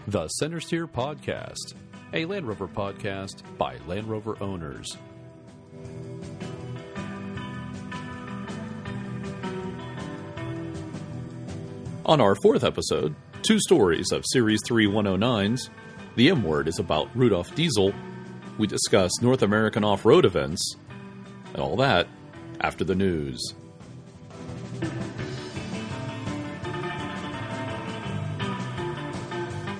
The CentreSteer Podcast, a Land Rover podcast by Land Rover owners. On our fourth episode, two stories of Series 3 109s, the M Word is about RUDOLF diesel, we discuss North American off-road events, and all that after the news.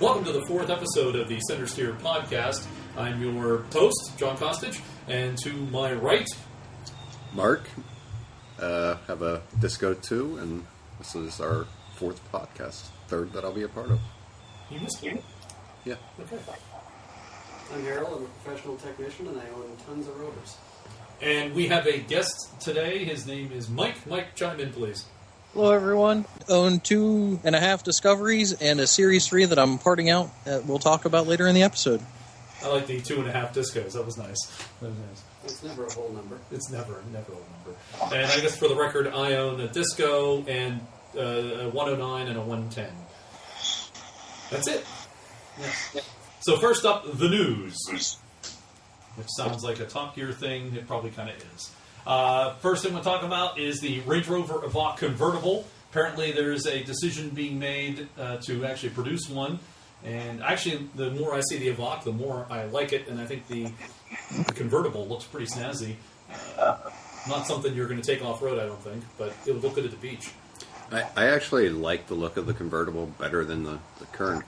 Welcome to the fourth episode of the CentreSteer Podcast. I'm your host, John Kostic, and to my right, Mark. Have a Disco 2, and this is our fourth podcast, third that I'll be a part of. You missed me? Yeah. Okay. I'm Harold. I'm a professional technician, and I own tons of Rovers. And we have a guest today. His name is Mike. Mike, chime in, please. Hello, everyone. Own 2.5 Discoveries and a Series 3 that I'm parting out that we'll talk about later in the episode. I like the 2.5 Discos. That was nice. It's never a whole number. It's never a number. And I guess for the record, I own a Disco and a 109 and a 110. That's it. Yeah. So first up, the news, which sounds like a Top Gear thing. It probably kind of is. First thing we'll talk about is the Range Rover Evoque Convertible. Apparently there's a decision being made to actually produce one. And actually, the more I see the Evoque, the more I like it. And I think the Convertible looks pretty snazzy. Not something you're going to take off-road, I don't think. But it'll look good at the beach. I actually like the look of the Convertible better than the current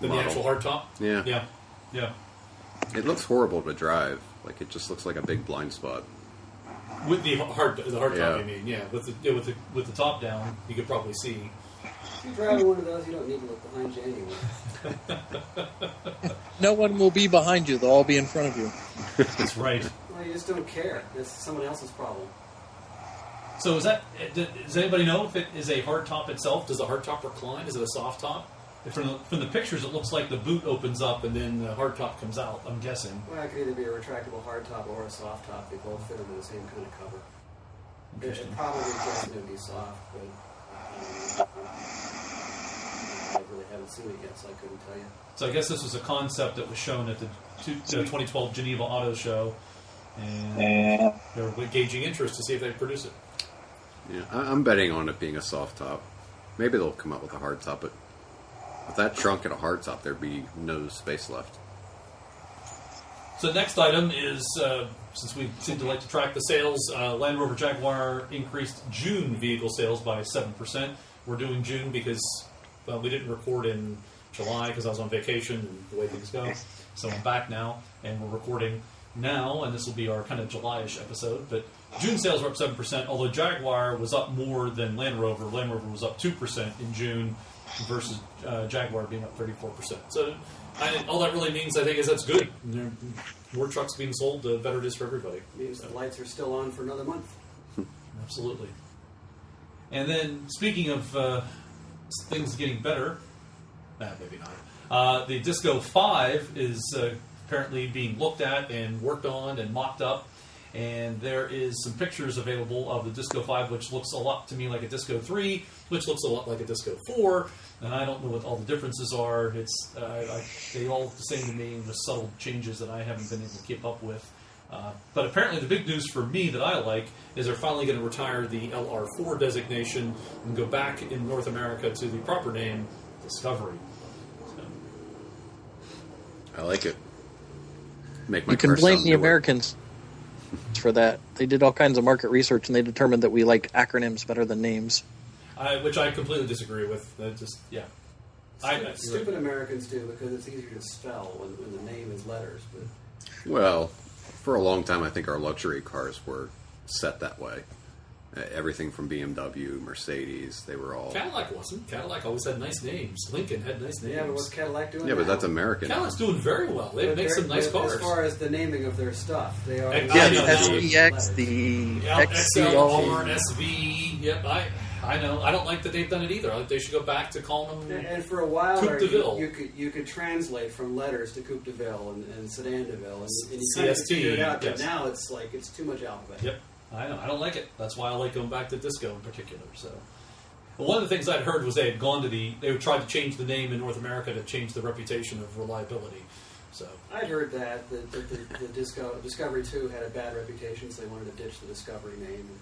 Than model. the actual hardtop? Yeah. Yeah. It looks horrible to drive. Like, it just looks like a big blind spot. With the hardtop, Yeah. I mean, yeah. With the top down, you could probably see. If you're driving one of those, you don't need to look behind you anyway. No one will be behind you. They'll all be in front of you. That's right. Well, you just don't care. It's someone else's problem. So does anybody know if it is a hardtop itself? Does the hardtop recline? Is it a soft top? From the pictures, it looks like the boot opens up and then the hardtop comes out, I'm guessing. Well, it could either be a retractable hardtop or a soft top. They both fit under the same kind of cover. It probably just going to be soft, but I really haven't seen it yet, so I couldn't tell you. So I guess this was a concept that was shown at the 2012 Geneva Auto Show, and they're gauging interest to see if they produce it. Yeah, I'm betting on it being a soft top. Maybe they'll come out with a hard top, but with that trunk and a hard top, there'd be no space left. So the next item is, since we seem to like to track the sales, Land Rover Jaguar increased June vehicle sales by 7%. We're doing June because we didn't record in July because I was on vacation and the way things go. So I'm back now, and we're recording now, and this will be our kind of July-ish episode. But June sales were up 7%, although Jaguar was up more than Land Rover. Land Rover was up 2% in June versus Jaguar being up 34%. So all that really means, I think, is that's good. More trucks being sold, the better it is for everybody. It means the lights are still on for another month. Absolutely. And then, speaking of things getting better, maybe not. The Disco 5 is apparently being looked at and worked on and mocked up. And there is some pictures available of the Disco 5, which looks a lot to me like a Disco 3, which looks a lot like a Disco 4, and I don't know what all the differences are. They all look the same to me, with subtle changes that I haven't been able to keep up with. But apparently the big news for me that I like is they're finally going to retire the LR4 designation and go back in North America to the proper name, Discovery. So. I like it. Make my You can car blame sound the newer. Americans for that. They did all kinds of market research, and they determined that we like acronyms better than names. Which I completely disagree with. Stupid Americans do, because it's easier to spell when the name is letters. But Well, for a long time, I think our luxury cars were set that way. Everything from BMW, Mercedes, they were all... Cadillac wasn't. Cadillac always had nice names. Lincoln had nice names. yeah, but what's Cadillac doing Yeah, but now? that's American. Cadillac's doing very well. They make some nice cars. As far as the naming of their stuff, they are... Yeah, The the SVX, the XLR, XCR. SV. Yep, I know. I don't like that they've done it either. I think they should go back to calling them. And for a while Coupe there, de Ville. you could translate from letters to Coupe de Ville and Sedan de Ville, and you CST, kind of figure it out. yes. But now it's like it's too much alphabet. Yep, I know. I don't like it. That's why I like going back to Disco in particular. So, One of the things I'd heard was they would try to change the name in North America to change the reputation of reliability. So I'd heard that the Discovery 2 had a bad reputation, so they wanted to ditch the Discovery name. And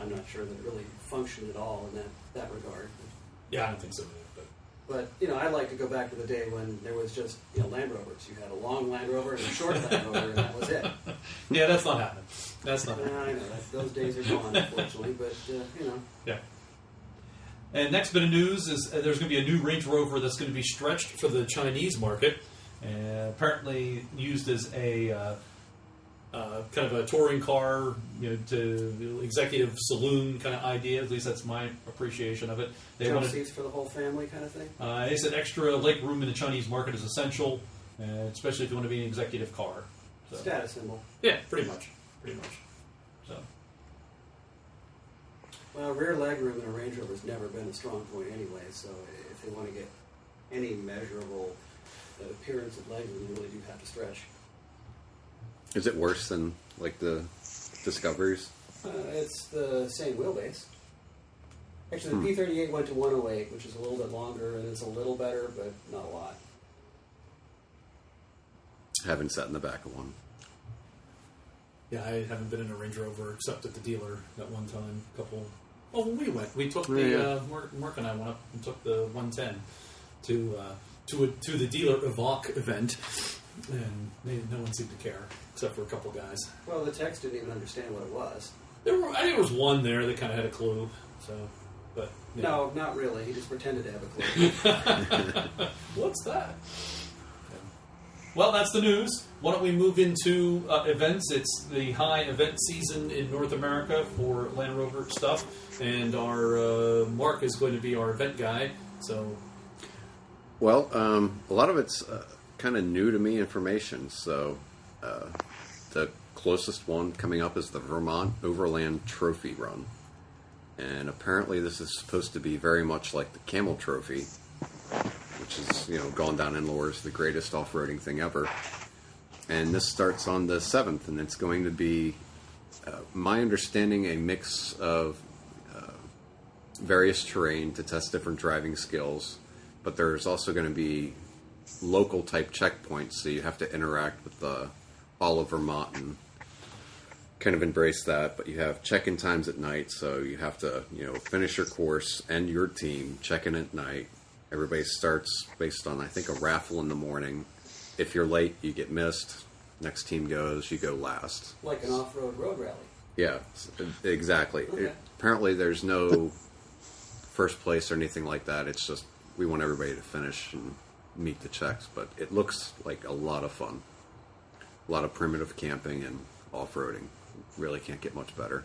I'm not sure that it really functioned at all in that regard. yeah, I don't think so either. But I'd like to go back to the day when there was just Land Rovers. You had a long Land Rover and a short Land Rover, and that was it. Yeah, that's not happening. That's not happening. I know those days are gone, unfortunately. But Yeah. And next bit of news is there's going to be a new Range Rover that's going to be stretched for the Chinese market, apparently used as a kind of a touring car, to executive saloon kind of idea. At least that's my appreciation of it. They jump wanted seats for the whole family, kind of thing. they said extra leg room in the Chinese market is essential, especially if you want to be an executive car. So, Status symbol. yeah, pretty much. So. Well, rear leg room in a Range Rover has never been a strong point anyway, so if they want to get any measurable appearance of leg room, they really do have to stretch. Is it worse than like the Discoveries? It's the same wheelbase. Actually, the P38 went to 108, which is a little bit longer, and it's a little better, but not a lot. Haven't sat in the back of one. Yeah, I haven't been in a Range Rover except at the dealer at one time. Well, when we went, we took the Mark and I went up and took the 110 to the dealer Evoque event, and no one seemed to care except for a couple guys. Well, the techs didn't even understand what it was. I think there was one there that kind of had a clue. So, but yeah. No, not really. He just pretended to have a clue. What's that? Well, that's the news. Why don't we move into events? It's the high event season in North America for Land Rover stuff, and our Mark is going to be our event guy. So, well, a lot of it's kind of new to me information. So, the closest one coming up is the Vermont Overland Trophy Run, and apparently this is supposed to be very much like the Camel Trophy, which is, gone down in lore as the greatest off-roading thing ever. And this starts on the 7th, and it's going to be, my understanding, a mix of various terrain to test different driving skills, but there's also going to be local-type checkpoints, so you have to interact with all of Vermont and kind of embrace that. But you have check-in times at night, so you have to, finish your course and your team, check-in at night. Everybody starts based on, I think, a raffle in the morning. If you're late, you get missed. Next team goes, you go last. Like an off-road road rally. Yeah, exactly. Okay. Apparently there's no first place or anything like that. It's just we want everybody to finish and meet the checks. But it looks like a lot of fun. A lot of primitive camping and off-roading. Really can't get much better.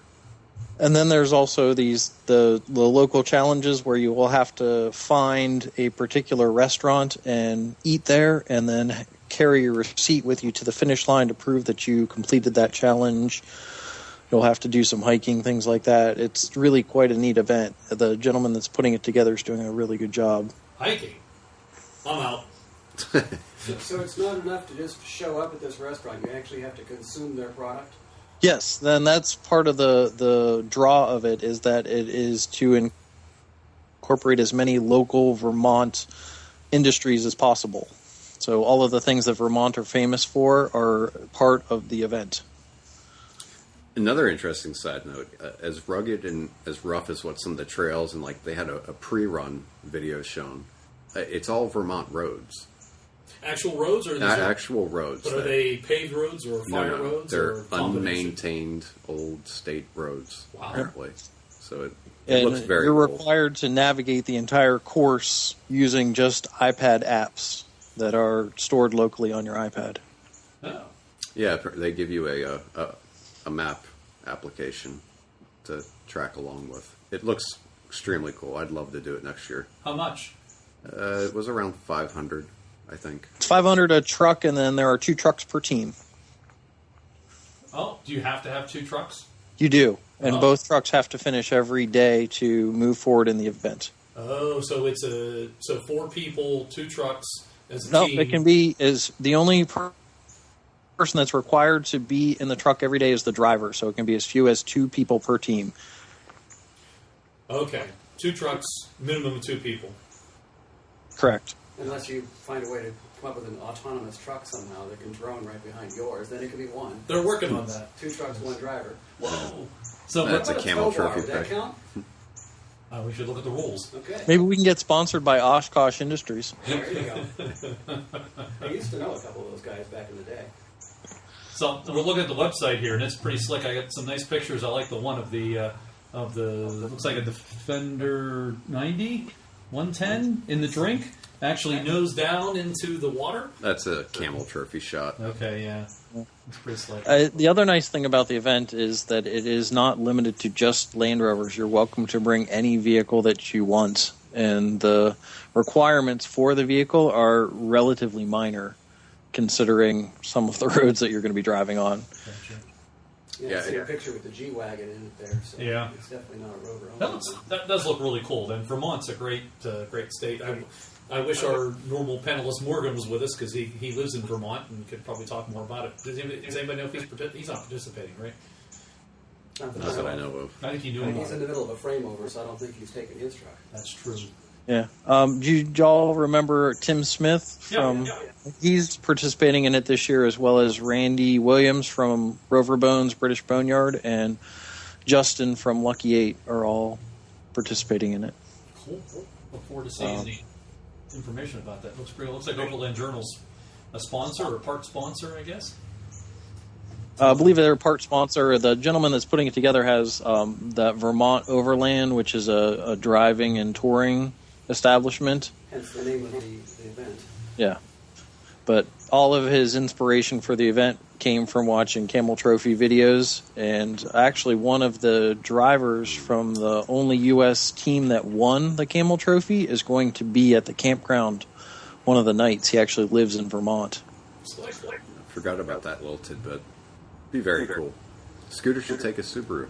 And then there's also the local challenges where you will have to find a particular restaurant and eat there, and then carry your receipt with you to the finish line to prove that you completed that challenge. You'll have to do some hiking, things like that. It's really quite a neat event. The gentleman that's putting it together is doing a really good job. Hiking? I'm out. So it's not enough to just show up at this restaurant. You actually have to consume their product? Yes, then that's part of the draw of it, is that it is to incorporate as many local Vermont industries as possible. So all of the things that Vermont are famous for are part of the event. Another interesting side note, as rugged and as rough as what some of the trails, and like they had a pre-run video shown, it's all Vermont roads. Actual roads, or actual roads? But are they paved roads or fire roads? They're or unmaintained old state roads. Wow. Apparently, so it looks very. You're cool. required to navigate the entire course using just iPad apps that are stored locally on your iPad. Oh. Yeah, they give you a map application to track along with. It looks extremely cool. I'd love to do it next year. How much? It was around 500, I think. It's 500 a truck, and then there are 2 trucks per team. Oh, do you have to have 2 trucks? You do, and Oh. both trucks have to finish every day to move forward in the event. Oh, so it's 4 people, 2 trucks as a No, team. it can be the only person that's required to be in the truck every day is the driver, so it can be as few as 2 people per team. Okay, 2 trucks, minimum of 2 people. Correct. Unless you find a way to come up with an autonomous truck somehow that can drone right behind yours, then it could be 1. They're working on that. 2 trucks, 1 driver. Whoa. So That's What a about camel tow bar? trophy Would that pick. count? we should look at the rules. Okay. Maybe we can get sponsored by Oshkosh Industries. There you go. I used to know a couple of those guys back in the day. So we're looking at the website here, and it's pretty slick. I got some nice pictures. I like the one of the looks like a Defender 90, 110 in the drink. Actually nose down into the water. That's a camel trophy shot. Okay, yeah. It's pretty slick. The other nice thing about the event is that it is not limited to just Land Rovers. You're welcome to bring any vehicle that you want, and the requirements for the vehicle are relatively minor, considering some of the roads that you're going to be driving on. Gotcha. Yeah, I see a picture with the G-Wagon in it there, so Yeah. it's definitely not a Rover. That does look really cool. And Vermont's a great state. I wish our normal panelist Morgan was with us because he lives in Vermont and could probably talk more about it. Does anybody know if he's not participating, right? Not Not that I know of. I think he knew He's about in it. the middle of a frame over, so I don't think he's taking his truck. That's true. Yeah. Do y'all remember Tim Smith from? Yeah. He's participating in it this year, as well as Randy Williams from Rover Bones British Boneyard and Justin from Lucky 8 are all participating in it. Cool. Look forward to seeing the information about that. Looks great. Looks like Overland Journal's a sponsor or part sponsor, I guess. I believe they're part sponsor. The gentleman that's putting it together has that Vermont Overland, which is a driving and touring establishment. Hence the name of the event. Yeah. But all of his inspiration for the event came from watching Camel Trophy videos. And actually, one of the drivers from the only U.S. team that won the Camel Trophy is going to be at the campground one of the nights. He actually lives in Vermont. Forgot about that little tidbit. Be very cool. Scooter should take a Subaru.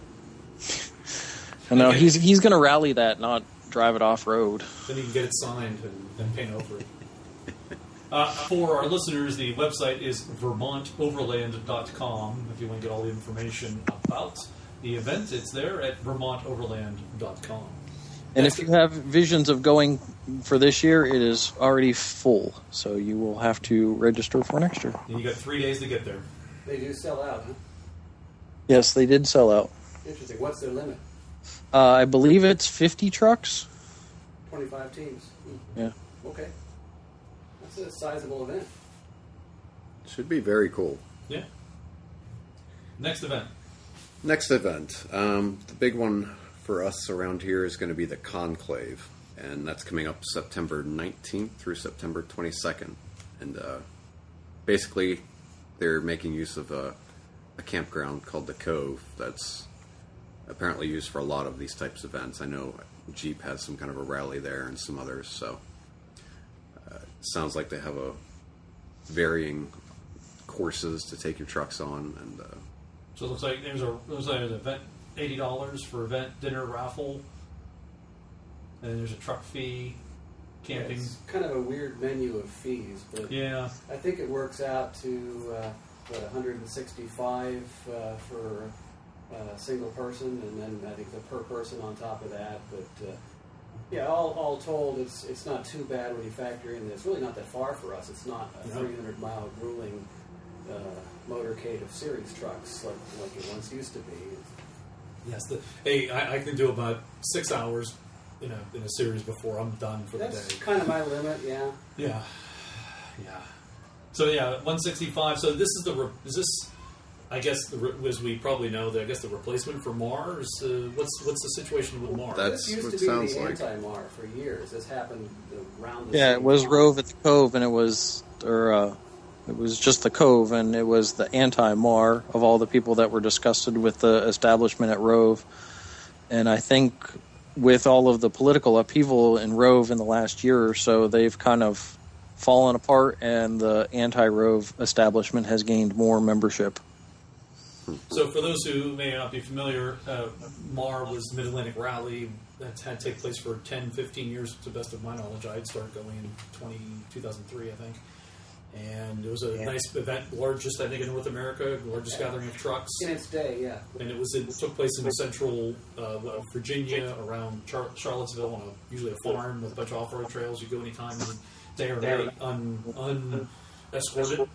I know, he's going to rally that, not drive it off-road. Then you can get it signed and paint over it. For our listeners, the website is vermontoverland.com. If you want to get all the information about the event, it's there at vermontoverland.com. And if you have visions of going for this year, it is already full, so you will have to register for next year. And you got 3 days to get there. They do sell out, huh? Yes, they did sell out. Interesting. What's their limit? I believe it's 50 trucks. 25 teams. Yeah. Okay. That's a sizable event. Should be very cool. Yeah. Next event. Next event. The big one for us around here is going to be the Concave. And that's coming up September 19th through September 22nd. And basically, they're making use of a campground called the Cove that's apparently used for a lot of these types of events. I know Jeep has some kind of a rally there and some others, so it sounds like they have a varying courses to take your trucks on. And So it looks like there's an event, $80 for event, dinner, raffle, and then there's a truck fee, camping. Yeah, it's kind of a weird menu of fees, but Yeah. I think it works out to $165 for a single person, and then I think the per person on top of that. But yeah, all told, it's not too bad when you factor in that it's really not that far for us. It's not a 300-mile grueling motorcade of series trucks like it once used to be. Yes. I can do about 6 hours in a series before I'm done for the That's day. kind of my limit, yeah. Yeah. So yeah, 165. So this is I guess as we probably know, I guess the replacement for Mars. What's the situation with Mars? That's This used what to it be sounds the like. anti-Mar for years. This happened around the Yeah, same it was time. Rove at the Cove, and it was just the Cove, and it was the anti-Mar of all the people that were disgusted with the establishment at Rove. And I think with all of the political upheaval in Rove in the last year or so, they've kind of fallen apart, and the anti-Rove establishment has gained more membership. So for those who may not be familiar, MAR was Mid-Atlantic Rally. That's had to take place for 10, 15 years, to the best of my knowledge. I'd started going in 2003, I think. And it was a Yeah. nice event, largest, I think, in North America, largest gathering of trucks. In its day, yeah. And it took place in central Virginia, around Charlottesville, on usually a farm with a bunch of off-road trails. You go anytime, day or night, unescorted.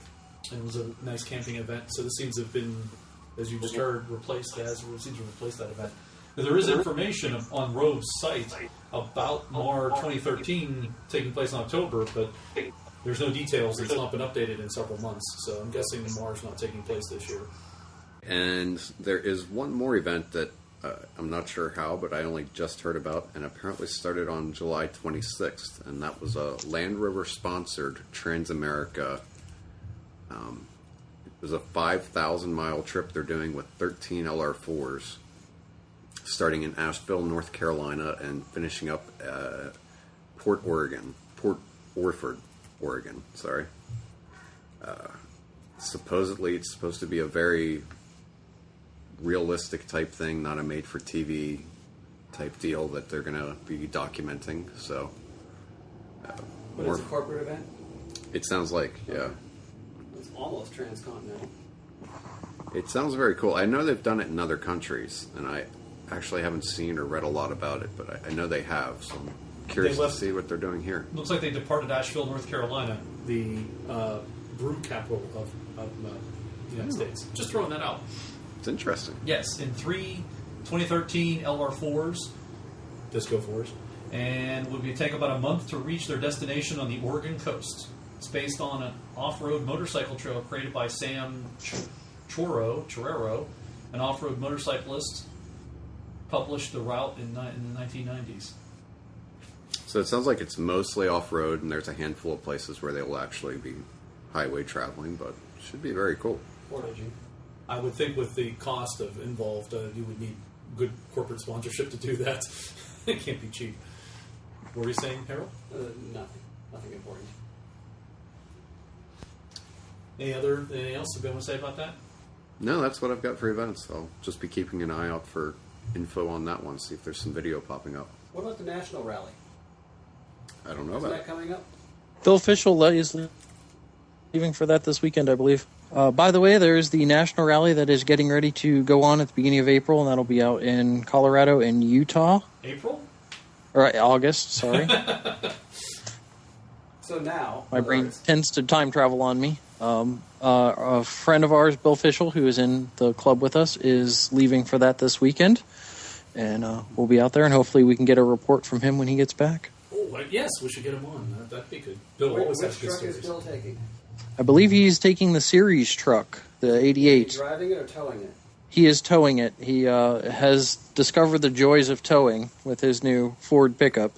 And it was a nice camping event. So this seems to have been, as you just heard, replaced that event. But there is information on Rove's site about MAR 2013 taking place in October, but there's no details. It's not been updated in several months. So I'm guessing the MAR is not taking place this year. And there is one more event that I'm not sure how, but I only just heard about, and apparently started on July 26th, and that was a Land Rover sponsored Transamerica. It was a 5,000-mile trip they're doing with 13 LR4s, starting in Asheville, North Carolina, and finishing up Port Orford, Oregon. Sorry. Supposedly, it's supposed to be a very realistic type thing, not a made-for-TV type deal that they're going to be documenting. So, But it's a corporate event? it sounds like, yeah. It's almost transcontinental. It sounds very cool. I know they've done it in other countries, and I actually haven't seen or read a lot about it, but I know they have, so I'm curious to see what they're doing here. Looks like they departed Asheville, North Carolina, the brew capital of the United States. Just throwing that out. It's interesting. Yes, in 3 2013 LR4s, Disco 4s, and would take about a month to reach their destination on the Oregon coast. It's based on an off-road motorcycle trail created by Sam Chorero, an off-road motorcyclist, published the route in the 1990s. So it sounds like it's mostly off-road, and there's a handful of places where they will actually be highway traveling, but it should be very cool. Portage. I would think with the cost involved, you would need good corporate sponsorship to do that. It can't be cheap. What were you saying, Harold? Nothing important. Anything else you want to say about that? No, that's what I've got for events. I'll just be keeping an eye out for info on that one, see if there's some video popping up. What about the National Rally? I don't know Isn't about that it. coming up? Phil Fischel is leaving for that this weekend, I believe. By the way, there's the National Rally that is getting ready to go on at the beginning of April, and that'll be out in Colorado and Utah. April? Or August, sorry. So now... My brain tends to time travel on me. A friend of ours, Bill Fischel, who is in the club with us, is leaving for that this weekend. And we'll be out there, and hopefully we can get a report from him when he gets back. Oh, yes, we should get him on. That'd be good. Bill Which always has good truck is stories. Bill taking? I believe he's taking the series truck, the 88. Is he driving it or towing it? He is towing it. He has discovered the joys of towing with his new Ford pickup.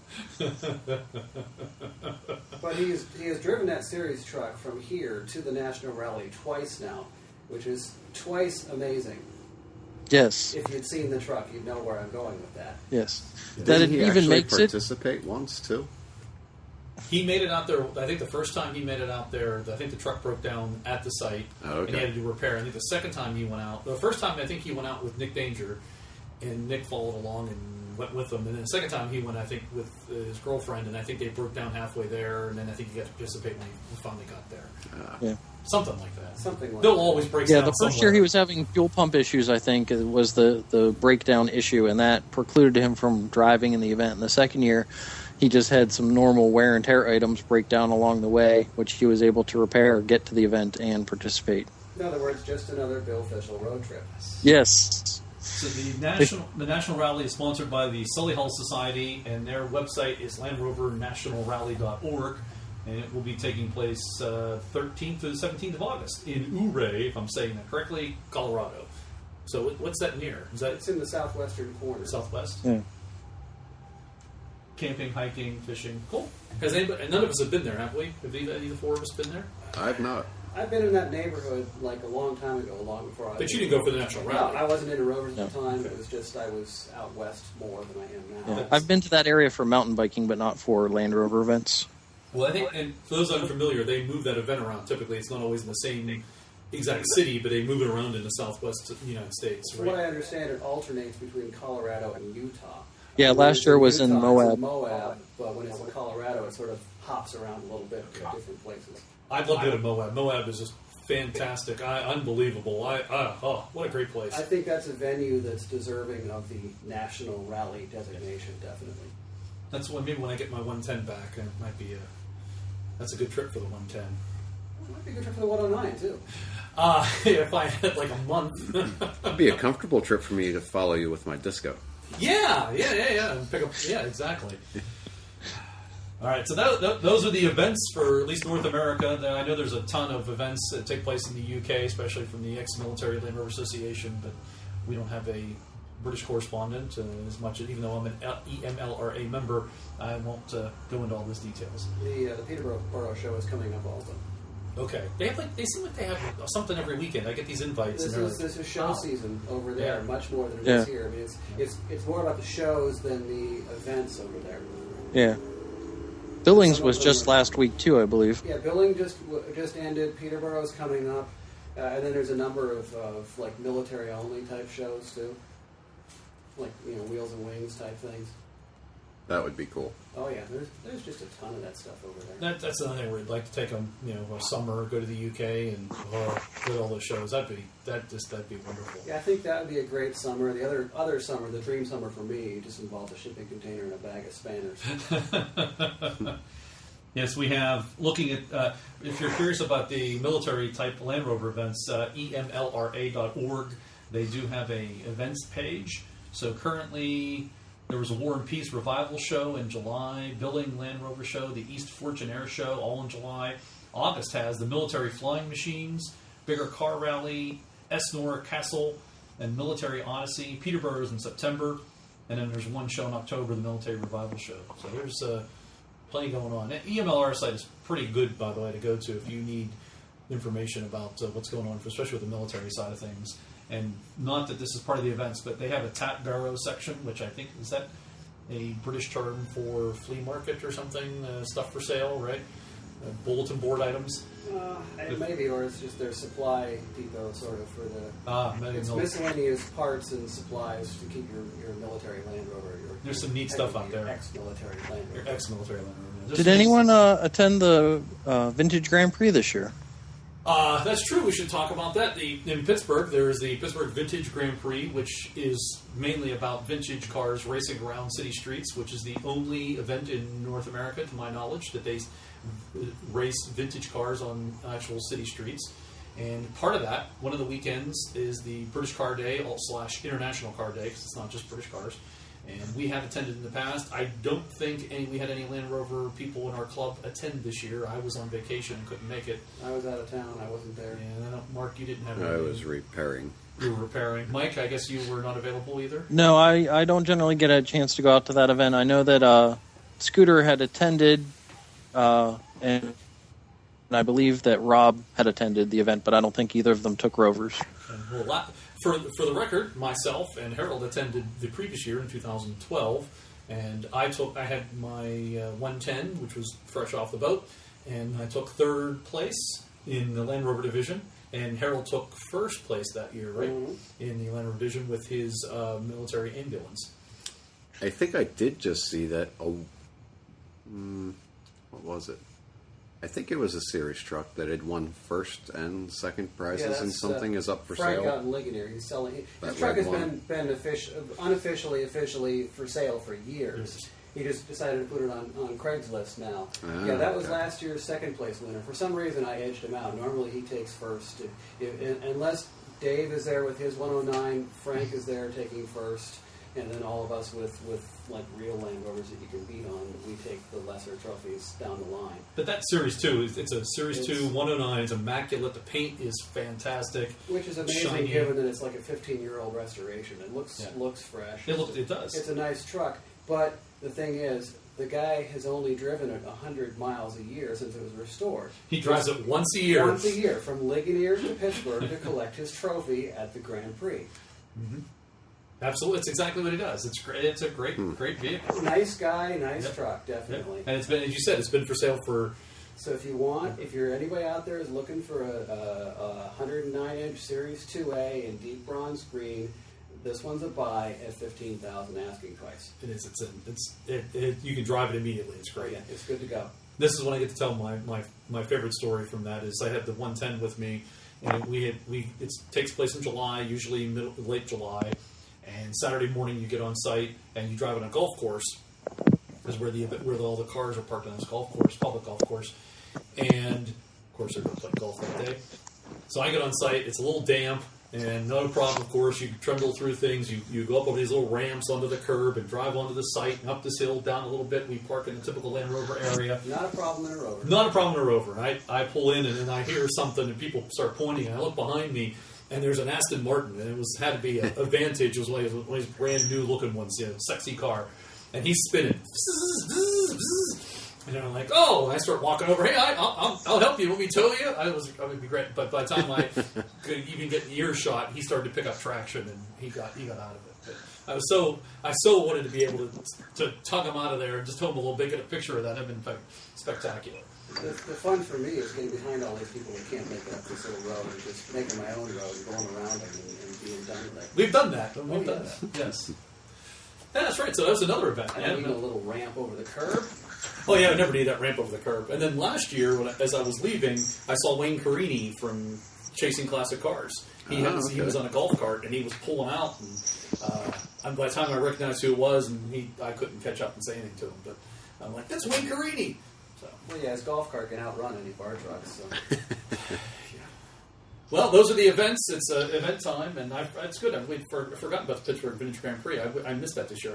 But he has driven that series truck from here to the National Rally twice now, which is twice amazing. Yes. If you'd seen the truck, you'd know where I'm going with that. Yes. Didn't That it he even actually makes it. participate once, too? He made it out there. I think the first time he made it out there, I think the truck broke down at the site, Oh, okay. and he had to do repair. I think the second time he went out, the first time I think he went out with Nick Danger, and Nick followed along and went with him. And then the second time he went, I think, with his girlfriend, and I think they broke down halfway there, and then I think he got to participate when he finally got there. Yeah. Something like that. Something like Bill that. always breaks Yeah, down the first somewhere. year he was having fuel pump issues, I think, was the breakdown issue, and that precluded him from driving in the event. And the second year, he just had some normal wear and tear items break down along the way, which he was able to repair, get to the event, and participate. In other words, just another Bill Fischel road trip. Yes. So the National Rally is sponsored by the Sully Hull Society, and their website is LandRoverNationalRally.org, and it will be taking place 13th to the 17th of August in Ouray, if I'm saying that correctly, Colorado. So what's that near? Is that It's in the southwestern corner. southwest? Yeah. Camping, hiking, fishing. Cool. Has anybody, none of us have been there, have we? Have either four of us been there? I've not. I've been in that neighborhood like a long time ago, long before I. But you didn't go for the National No, Rally. I wasn't into Rovers at the No. time. It was just I was out west more than I am now. Yeah. I've been to that area for mountain biking, but not for Land Rover events. Well, I think, and for those unfamiliar, they move that event around. Typically, it's not always in the same exact city, but they move it around in the southwest United States, From what I right? understand, it alternates between Colorado and Utah. Yeah, Whereas last year was in Utah, it's Moab. Moab, but when it's in Colorado, it sort of hops around a little bit to different places. I'd love to go to Moab. Moab is just fantastic. Unbelievable. What a great place. I think that's a venue that's deserving of the national rally designation, definitely. That's when maybe when I get my 110 back, it might be that's a good trip for the 110. It might be a good trip for the 109 too. If I had like a month. It'd be a comfortable trip for me to follow you with my disco. Yeah. And pick up. Yeah, exactly. All right, so those are the events for at least North America. I know there's a ton of events that take place in the UK, especially from the ex-military Land Rover Association, but we don't have a British correspondent as much. Even though I'm an EMLRA member, I won't go into all those details. The Peterborough show is coming up also. Okay, they seem like they have something every weekend. I get these invites. This is show season over there, Yeah. much more than it is here. I mean, it's more about the shows than the events over there. Yeah. Billings was just last week too, I believe. Yeah, Billing just ended. Peterborough's coming up, and then there's a number of like military only type shows too, like Wheels and Wings type things. That would be cool. Oh yeah, there's just a ton of that stuff over there. That's another thing where I'd like to take them, a summer, go to the UK and go to all those shows. That'd be wonderful. Yeah, I think that would be a great summer. The other summer, the dream summer for me, just involved a shipping container and a bag of spanners. Yes, we have, looking at, if you're curious about the military type Land Rover events, emlra.org, they do have a events page. So currently, there was a War and Peace Revival show in July, Billing Land Rover show, the East Fortune Air show, all in July. August has the Military Flying Machines, Bigger Car Rally, Esnor Castle, and Military Odyssey. Peterborough's in September, and then there's one show in October, the Military Revival show. So there's plenty going on. And EMLR site is pretty good, by the way, to go to if you need information about what's going on, especially with the military side of things. And not that this is part of the events, but they have a tap barrow section, which I think, is that a British term for flea market or something? Stuff for sale, right? Bulletin board items? Maybe, or it's just their supply depot sort of for the... it's miscellaneous parts and supplies to keep your military Land Rover. There's some neat stuff out there. Ex-military Land Rover. Your ex-military Land Rover. Did anyone attend the Vintage Grand Prix this year? That's true. We should talk about that. In Pittsburgh, there is the Pittsburgh Vintage Grand Prix, which is mainly about vintage cars racing around city streets, which is the only event in North America, to my knowledge, that they race vintage cars on actual city streets. And part of that, one of the weekends, is the British Car Day / International Car Day, because it's not just British cars. And we have attended in the past. I don't think we had any Land Rover people in our club attend this year. I was on vacation and couldn't make it. I was out of town. I wasn't there. And Mark, you didn't have I was repairing. You were repairing. Mike, I guess you were not available either? No, I don't generally get a chance to go out to that event. I know that Scooter had attended, and I believe that Rob had attended the event, but I don't think either of them took Rovers. And for the record, myself and Harold attended the previous year in 2012, and I had my 110, which was fresh off the boat, and I took third place in the Land Rover division, and Harold took first place that year, right, in the Land Rover division with his military ambulance. I think I did just see that. What was it? I think it was a series truck that had won first and second prizes, and something is up for Frank sale. out in Ligonier. He's selling. This That truck has red been unofficially, officially for sale for years. He just decided to put it on Craigslist now. Yeah, that was last year's second place winner. For some reason, I edged him out. Normally, he takes first. Unless Dave is there with his 109, Frank is there taking first, and then all of us with like real Land Rovers that you can beat on, we take the lesser trophies down the line. But that Series 2, it's a Series 2 109. It's immaculate. The paint is fantastic. Which is amazing, shiny, given that it's like a 15-year-old restoration. It looks fresh. It does. It's a nice truck, but the thing is, the guy has only driven it 100 miles a year since it was restored. He drives it once a year. Once a year, from Ligonier to Pittsburgh to collect his trophy at the Grand Prix. Mm-hmm. Absolutely, it's exactly what he does. It's great. It's a great vehicle. Nice guy, nice truck, definitely. Yep. And it's been, as you said, it's been for sale for. So if you're anybody out there is looking for a 109-inch Series 2A in deep bronze green, this one's a buy at $15,000 asking price. It is. You can drive it immediately. It's great. Yeah, it's good to go. this is when I get to tell my favorite story from that. Is I had the 110 with me, and it takes place in July, usually late July, and Saturday morning you get on site and you drive on a golf course, is where all the cars are parked on this golf course, public golf course, and of course they're going to play golf that day. So I get on site, it's a little damp, and no problem, of course, you trundle through things, you go up over these little ramps onto the curb and drive onto the site and up this hill, down a little bit, we park in the typical Land Rover area. Not a problem in a Rover. Not a problem in a Rover. I pull in and then I hear something and people start pointing and I look behind me and there's an Aston Martin and it had to be a Vantage, it was one of these brand new looking ones, sexy car, and he's spinning. And I'm like, oh! And I start walking over. Hey, I'll help you. Want me to tow you? I would be great. But by the time I could even get the earshot, he started to pick up traction, and he got out of it. But I so wanted to be able to tug him out of there and just tow him a little bit, get a picture of that. It'd been spectacular. The fun for me is getting behind all these people that can't make it up this little road and just making my own road and going around them and being done with it. We've done that. We've done that. Yes. Yeah, that's right. So that was another event. I need a little ramp over the curb. Oh yeah, I never need that ramp over the curb. And then last year, as I was leaving, I saw Wayne Carini from Chasing Classic Cars. He was on a golf cart and he was pulling out. And by the time I recognized who it was, I couldn't catch up and say anything to him. But I'm like, that's Wayne Carini. So. Well, yeah, his golf cart can outrun any bar trucks. So. Well, those are the events. It's event time, and it's good. I've forgotten about the Pittsburgh Vintage Grand Prix. I missed that this year.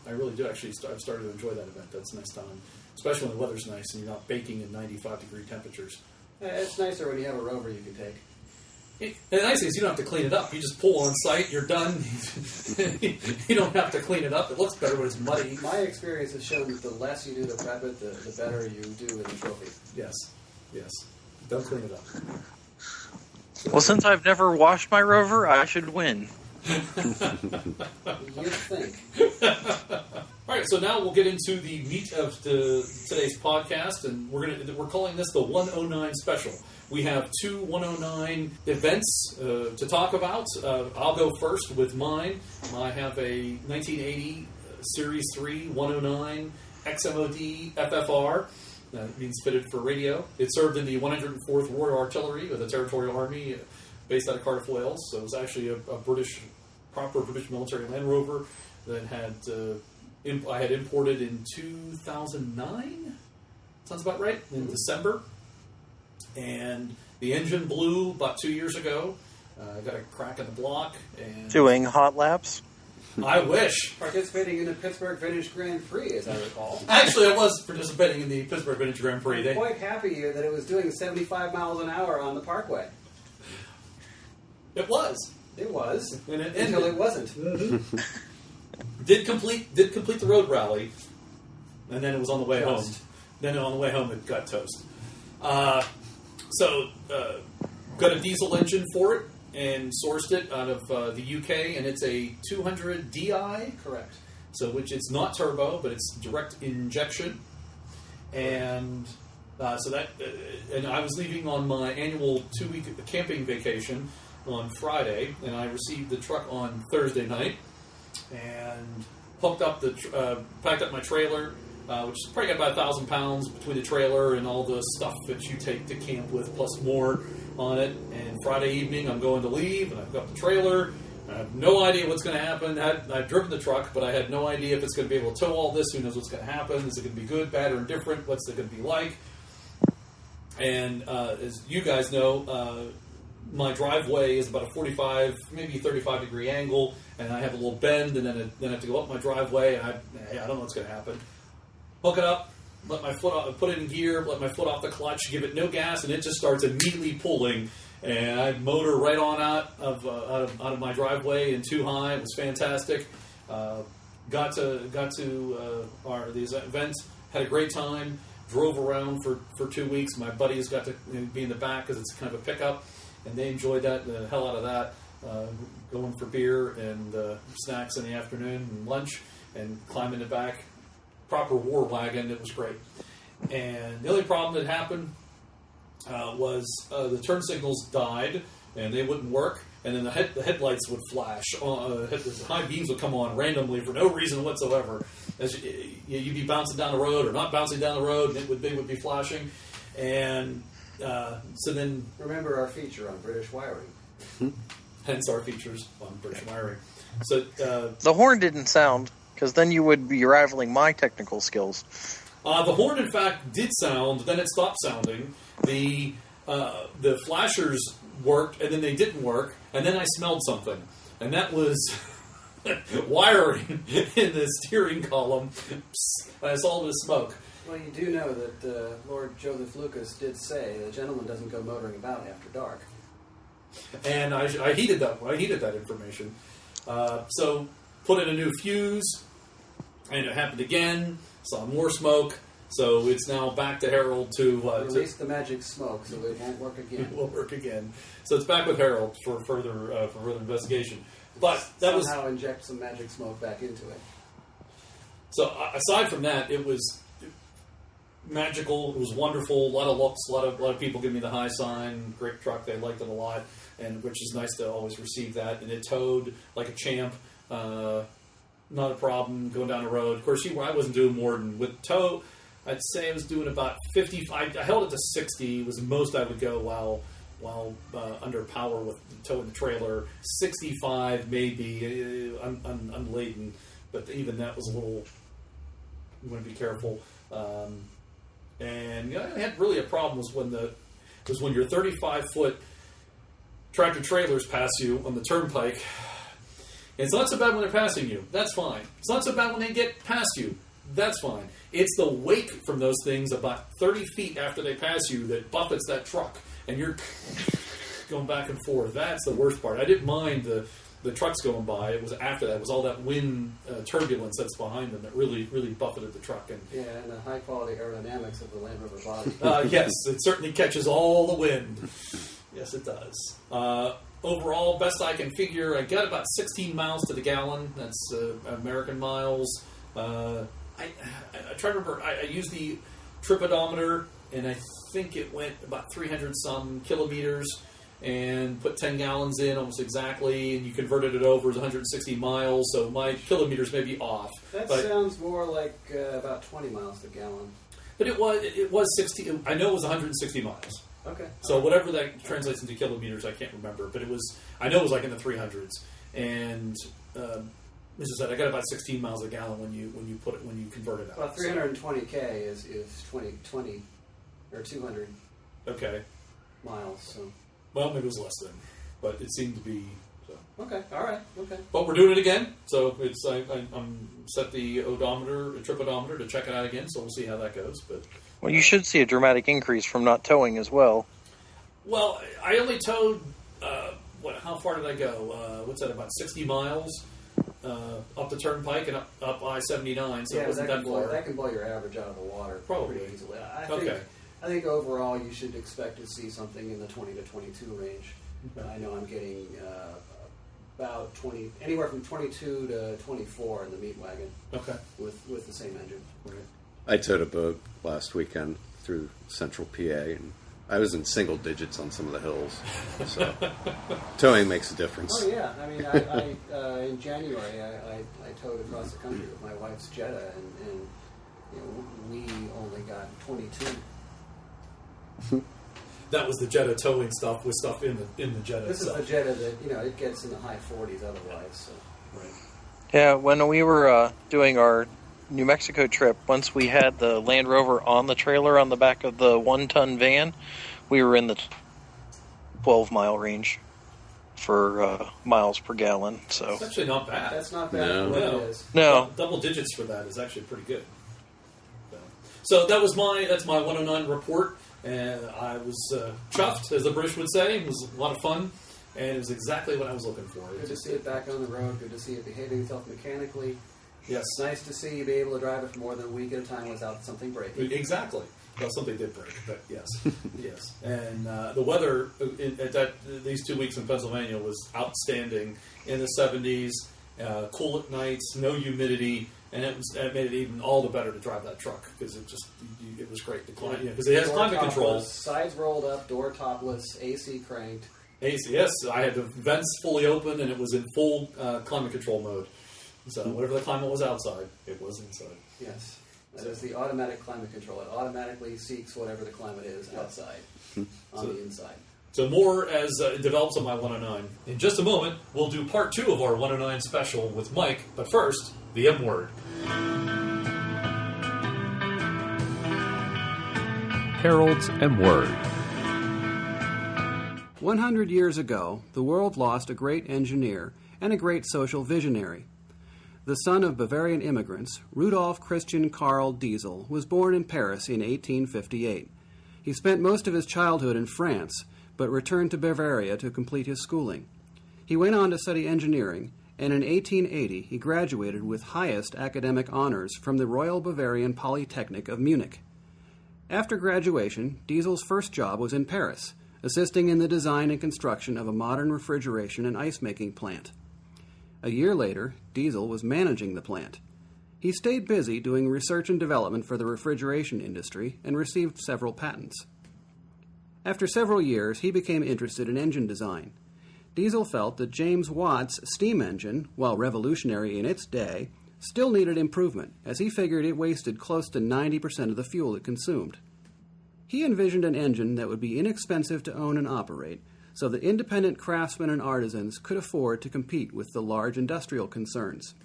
I really do. Actually, I've started to enjoy that event. That's a nice time, especially when the weather's nice and you're not baking in 95-degree temperatures. Yeah, it's nicer when you have a Rover you can take. And the nice thing is you don't have to clean it up. You just pull on site, you're done. You don't have to clean it up. It looks better when it's muddy. My experience has shown that the less you do to prep it, the better you do with the trophy. Yes. Don't clean it up. Well, since I've never washed my Rover, I should win. You think. All right, so now we'll get into the meat of today's podcast, and we're calling this the 109 special. We have two 109 events to talk about. I'll go first with mine. I have a 1980 Series 3 109 XMOD FFR. That means fitted for radio. It served in the 104th Royal Artillery of the Territorial Army, based out of Cardiff, Wales. So it was actually a proper British military Land Rover that I had imported in 2009. Sounds about right, in December. And the engine blew about 2 years ago. I got a crack in the block. And doing hot laps? I wish. Participating in the Pittsburgh Vintage Grand Prix, as I recall. Actually, I was participating in the Pittsburgh Vintage Grand Prix. I'm quite happy that it was doing 75 miles an hour on the Parkway. It was. It was. And it until it wasn't. Mm-hmm. Did complete the road rally, and then it was on the way home. Then on the way home, it got toast. So, got a diesel engine for it, and sourced it out of the UK, and it's a 200 DI. Correct. So, which it's not turbo, but it's direct injection. And and I was leaving on my annual 2-week camping vacation on Friday, and I received the truck on Thursday night, and packed up my trailer, which is probably got about 1,000 pounds between the trailer and all the stuff that you take to camp with, plus more on it. And Friday evening, I'm going to leave, and I've got the trailer. I have no idea what's going to happen. I've driven the truck, but I had no idea if it's going to be able to tow all this. Who knows what's going to happen? Is it going to be good, bad, or indifferent? What's it going to be like? And as you guys know, my driveway is about a 45, maybe 35-degree angle, and I have a little bend, and then I have to go up my driveway, and I don't know what's going to happen. Hook it up, let my foot off, put it in gear, let my foot off the clutch, give it no gas, and it just starts immediately pulling. And I motor right on out of my driveway and too high. It was fantastic. Got to these events, had a great time. Drove around for 2 weeks. My buddies got to be in the back because it's kind of a pickup, and they enjoyed the hell out of that. Going for beer and snacks in the afternoon and lunch, and climbing the back. Proper war wagon. It was great. And the only problem that happened was the turn signals died, and they wouldn't work. and then the headlights would flash. The high beams would come on randomly for no reason whatsoever. As you'd be bouncing down the road or not bouncing down the road, and they would be flashing. And so then... Remember our feature on British wiring. Hence our features on British wiring. So the horn didn't sound, because then you would be rivaling my technical skills. The horn, in fact, did sound. Then it stopped sounding. The flashers worked, and then they didn't work. And then I smelled something, and that was wiring in the steering column. Psst, I saw a bit of smoke. Well, you do know that Lord Joseph Lucas did say the gentleman doesn't go motoring about after dark. And I heeded that. I heeded that information. So put in a new fuse, and it happened again. Saw more smoke. So it's now back to Harold to release the magic smoke, so it won't work again. It won't work again. So it's back with Harold for further investigation. But that somehow inject some magic smoke back into it. So aside from that, it was magical. It was wonderful. A lot of looks. A lot of people give me the high sign. Great truck. They liked it a lot, and which is nice to always receive that. And it towed like a champ. Not a problem going down the road. Of course, I wasn't doing more than with tow. I'd say I was doing about 55. I held it to 60. Was the most I would go while under power with towing the trailer. 65 maybe unladen, but even that was a little. You want to be careful. And I had really a problem was when your 35-foot tractor trailers pass you on the turnpike. And it's not so bad when they're passing you. That's fine. It's not so bad when they get past you. That's fine. It's the wake from those things about 30 feet after they pass you that buffets that truck, and you're going back and forth. That's the worst part. I didn't mind the trucks going by. It was after that. It was all that wind turbulence that's behind them that really buffeted the truck. And the high-quality aerodynamics of the Land Rover body. Yes, it certainly catches all the wind. Yes, it does. Overall, best I can figure, I got about 16 miles to the gallon. That's American miles. I try to remember. I used the trip odometer, and I think it went about 300-some kilometers, and put 10 gallons in almost exactly, and you converted it over as 160 miles, so my kilometers may be off. That sounds more like about 20 miles to gallon. But it was 60. I know it was 160 miles. Okay. So whatever that translates into kilometers, I can't remember. But I know it was like in the 300s. And as I said, I got about 16 miles a gallon when you convert it out. Well, 320K is 20 or 200. Okay. Miles. So. Well, maybe it was less than, but it seemed to be. So. Okay. All right. Okay. But we're doing it again. So I'm set the trip odometer to check it out again. So we'll see how that goes. But. Well, you should see a dramatic increase from not towing as well. Well, I only towed, how far did I go? What's that, about 60 miles up the turnpike and up I-79, so it wasn't that far. That can blow your average out of the water Probably. pretty easily. I think overall you should expect to see something in the 20 to 22 range. Okay. I know I'm getting about 20, anywhere from 22 to 24 in the meat wagon. Okay. With the same engine. Right. I towed a boat last weekend through central PA, and I was in single digits on some of the hills. So towing makes a difference. Oh yeah, I mean, I in January I towed across the country with my wife's Jetta, and we only got 22. That was the Jetta towing stuff with stuff in the Jetta. This itself. is the Jetta that it gets in the high 40s otherwise. So. Right. Yeah, when we were doing our New Mexico trip, once we had the Land Rover on the trailer on the back of the 1-ton van, we were in the 12-mile range for miles per gallon. So It's actually not bad. That's not bad for what it is. No. Double digits for that is actually pretty good. So that's my 109 report, and I was chuffed, as the British would say. It was a lot of fun, and it was exactly what I was looking for. Good to see it back on the road. Good to see it behaving itself mechanically. Yes. It's nice to see you be able to drive it for more than a week at a time without something breaking. Exactly. Well, something did break, but yes, yes. And the weather these 2 weeks in Pennsylvania was outstanding. In the 70s, cool at nights, no humidity, and it made it even all the better to drive that truck because it was great to climb. Because it has climate control. Sides rolled up, door topless, AC cranked. AC, yes. I had the vents fully open, and it was in full climate control mode. So whatever the climate was outside, it was inside. Yes. That is the automatic climate control. It automatically seeks whatever the climate is outside on the inside. So more as it develops on my 109. In just a moment, we'll do part 2 of our 109 special with Mike. But first, the M word. Harold's M word. 100 years ago, the world lost a great engineer and a great social visionary. The son of Bavarian immigrants, Rudolf Christian Karl Diesel was born in Paris in 1858. He spent most of his childhood in France, but returned to Bavaria to complete his schooling. He went on to study engineering, and in 1880 he graduated with highest academic honors from the Royal Bavarian Polytechnic of Munich. After graduation, Diesel's first job was in Paris, assisting in the design and construction of a modern refrigeration and ice-making plant. A year later, Diesel was managing the plant. He stayed busy doing research and development for the refrigeration industry and received several patents. After several years, he became interested in engine design. Diesel felt that James Watt's steam engine, while revolutionary in its day, still needed improvement, as he figured it wasted close to 90% of the fuel it consumed. He envisioned an engine that would be inexpensive to own and operate, so that independent craftsmen and artisans could afford to compete with the large industrial concerns.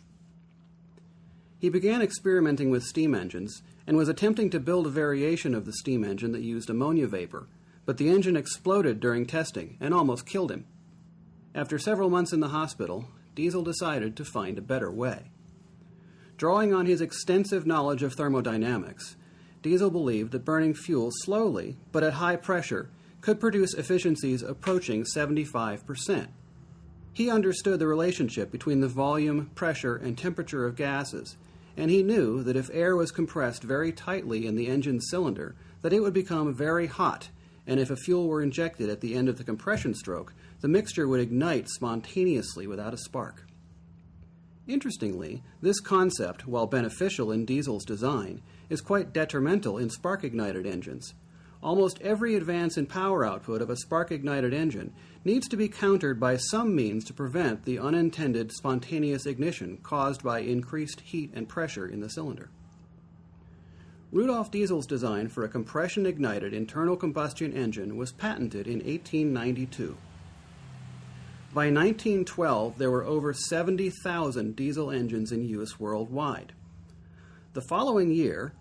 He began experimenting with steam engines and was attempting to build a variation of the steam engine that used ammonia vapor, but the engine exploded during testing and almost killed him. After several months in the hospital, Diesel decided to find a better way. Drawing on his extensive knowledge of thermodynamics, Diesel believed that burning fuel slowly, but at high pressure, could produce efficiencies approaching 75%. He understood the relationship between the volume, pressure, and temperature of gases, and he knew that if air was compressed very tightly in the engine cylinder, that it would become very hot, and if a fuel were injected at the end of the compression stroke, the mixture would ignite spontaneously without a spark. Interestingly, this concept, while beneficial in Diesel's design, is quite detrimental in spark-ignited engines. Almost every advance in power output of a spark-ignited engine needs to be countered by some means to prevent the unintended spontaneous ignition caused by increased heat and pressure in the cylinder. Rudolf Diesel's design for a compression-ignited internal combustion engine was patented in 1892. By 1912, there were over 70,000 diesel engines in use worldwide. The following year,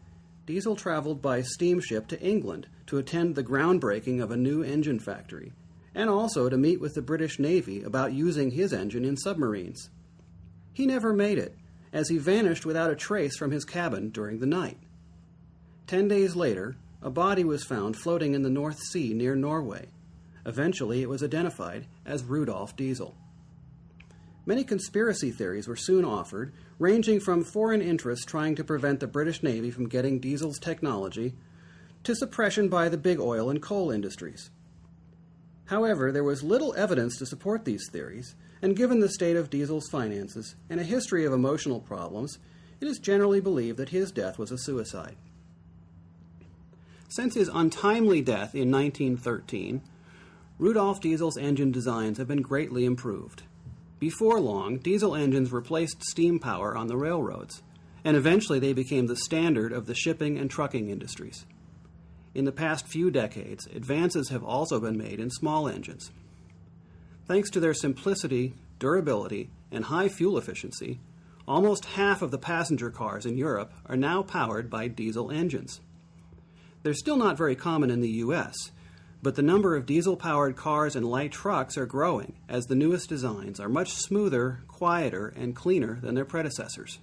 Diesel traveled by steamship to England to attend the groundbreaking of a new engine factory, and also to meet with the British Navy about using his engine in submarines. He never made it, as he vanished without a trace from his cabin during the night. 10 days later, a body was found floating in the North Sea near Norway. Eventually, it was identified as Rudolf Diesel. Many conspiracy theories were soon offered, ranging from foreign interests trying to prevent the British Navy from getting Diesel's technology, to suppression by the big oil and coal industries. However, there was little evidence to support these theories, and given the state of Diesel's finances and a history of emotional problems, it is generally believed that his death was a suicide. Since his untimely death in 1913, Rudolf Diesel's engine designs have been greatly improved. Before long, diesel engines replaced steam power on the railroads, and eventually they became the standard of the shipping and trucking industries. In the past few decades, advances have also been made in small engines. Thanks to their simplicity, durability, and high fuel efficiency, almost half of the passenger cars in Europe are now powered by diesel engines. They're still not very common in the U.S., but the number of diesel-powered cars and light trucks are growing as the newest designs are much smoother, quieter, and cleaner than their predecessors.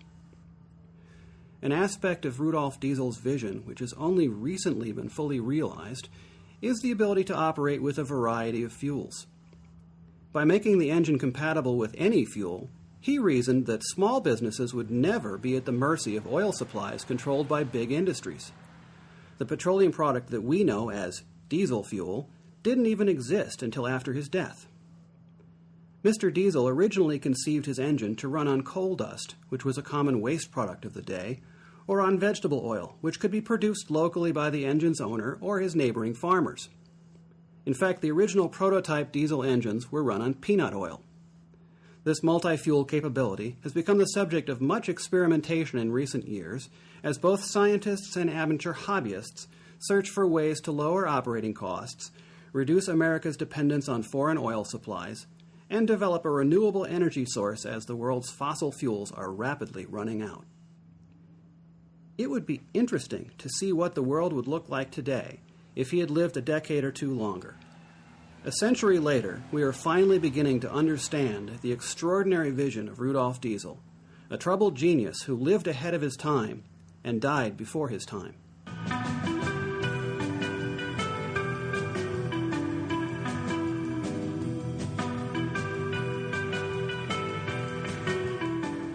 An aspect of Rudolf Diesel's vision, which has only recently been fully realized, is the ability to operate with a variety of fuels. By making the engine compatible with any fuel, he reasoned that small businesses would never be at the mercy of oil supplies controlled by big industries. The petroleum product that we know as diesel fuel didn't even exist until after his death. Mr. Diesel originally conceived his engine to run on coal dust, which was a common waste product of the day, or on vegetable oil, which could be produced locally by the engine's owner or his neighboring farmers. In fact, the original prototype diesel engines were run on peanut oil. This multi-fuel capability has become the subject of much experimentation in recent years, as both scientists and amateur hobbyists search for ways to lower operating costs, reduce America's dependence on foreign oil supplies, and develop a renewable energy source as the world's fossil fuels are rapidly running out. It would be interesting to see what the world would look like today if he had lived a decade or two longer. A century later, we are finally beginning to understand the extraordinary vision of Rudolf Diesel, a troubled genius who lived ahead of his time and died before his time.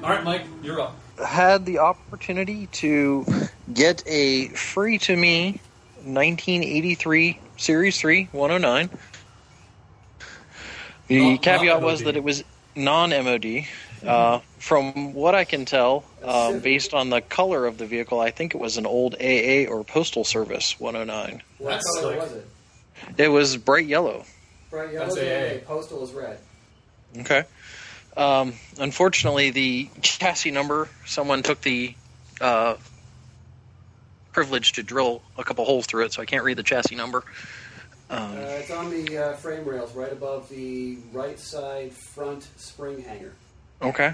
All right, Mike, you're up. Had the opportunity to get a free-to-me 1983 Series 3 109. The caveat was that it was non-MOD. From what I can tell, based on the color of the vehicle, I think it was an old AA or Postal Service 109. What color was it? It was bright yellow. Bright yellow is AA. Postal is red. Okay. Unfortunately, the chassis number, someone took the privilege to drill a couple holes through it, so I can't read the chassis number. It's on the frame rails right above the right side front spring hanger. Okay.